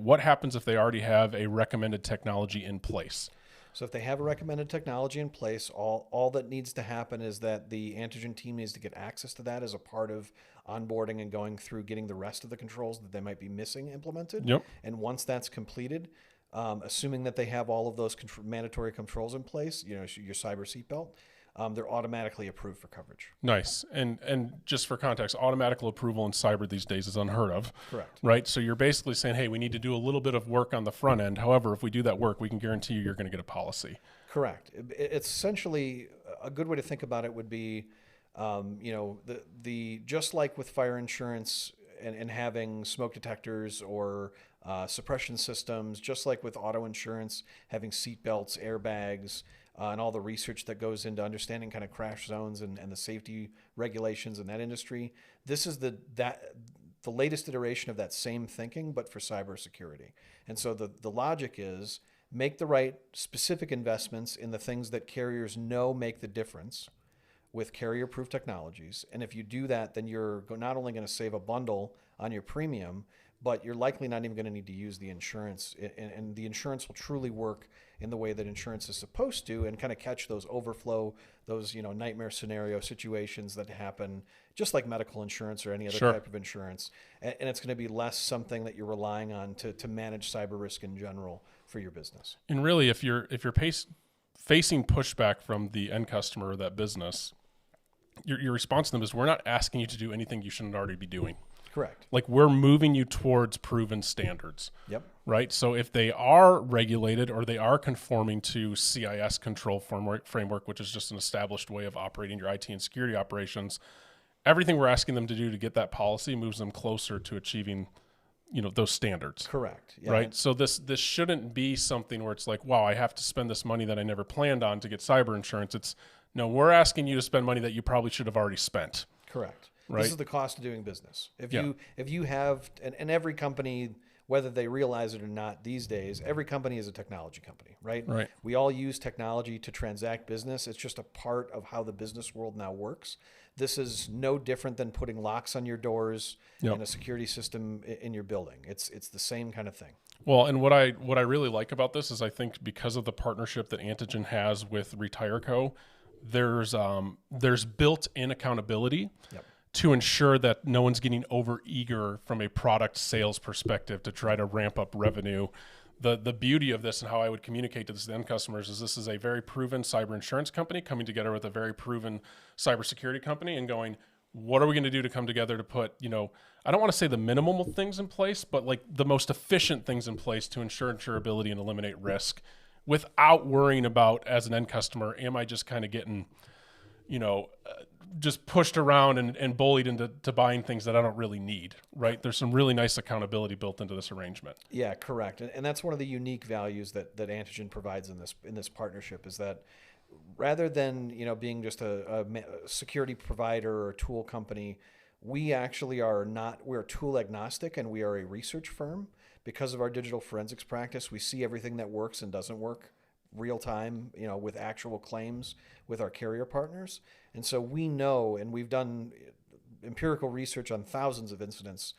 What happens if they already have a recommended technology in place? So if they have a recommended technology in place, all that needs to happen is that the Antigen team needs to get access to that as a part of onboarding and going through getting the rest of the controls that they might be missing implemented. Yep. And once that's completed, assuming that they have all of those mandatory controls in place, your cyber seatbelt, they're automatically approved for coverage. Nice. And just for context, automatical approval in cyber these days is unheard of. Correct. Right? So you're basically saying, hey, we need to do a little bit of work on the front end. However, if we do that work, we can guarantee you're going to get a policy. Correct. It's essentially a good way to think about it would be, the just like with fire insurance and having smoke detectors or suppression systems, just like with auto insurance, having seat belts, airbags, and all the research that goes into understanding kind of crash zones and the safety regulations in that industry. This is the latest iteration of that same thinking, but for cybersecurity. And so the logic is make the right specific investments in the things that carriers know make the difference with carrier-proof technologies. And if you do that, then you're not only going to save a bundle on your premium, but you're likely not even going to need to use the insurance. And the insurance will truly work in the way that insurance is supposed to and kind of catch those overflow, those nightmare scenario situations that happen, just like medical insurance or any other Sure. type of insurance. And it's going to be less something that you're relying on to manage cyber risk in general for your business. And really, if you're facing pushback from the end customer or that business, your response to them is, we're not asking you to do anything you shouldn't already be doing. Correct. Like, we're moving you towards proven standards. Yep. Right? So if they are regulated or they are conforming to CIS control framework, which is just an established way of operating your IT and security operations, everything we're asking them to do to get that policy moves them closer to achieving those standards. Correct. Yeah. Right? So this shouldn't be something where it's like, wow, I have to spend this money that I never planned on to get cyber insurance. It's, no, we're asking you to spend money that you probably should have already spent. Correct. Right? This is the cost of doing business. If Yeah. you have, and every company, whether they realize it or not these days, every company is a technology company, right? Right. We all use technology to transact business. It's just a part of how the business world now works. This is no different than putting locks on your doors Yep. and a security system in your building. It's the same kind of thing. Well, and what I really like about this is I think because of the partnership that Antigen has with RetireCo, there's built-in accountability. Yep. To ensure that no one's getting over eager from a product sales perspective to try to ramp up revenue. The beauty of this and how I would communicate to the end customers is this is a very proven cyber insurance company coming together with a very proven cybersecurity company and going, what are we going to do to come together to put, I don't want to say the minimal things in place, but like the most efficient things in place to ensure insurability and eliminate risk without worrying about, as an end customer, am I just kind of getting, just pushed around and bullied into buying things that I don't really need, right? There's some really nice accountability built into this arrangement. Yeah, correct. And that's one of the unique values that Antigen provides in this partnership is that rather than, being just a security provider or a tool company, we actually we're tool agnostic and we are a research firm. Because of our digital forensics practice, we see everything that works and doesn't work real time, with actual claims with our carrier partners. And so we know, and we've done empirical research on thousands of incidents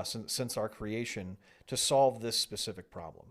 since our creation to solve this specific problem.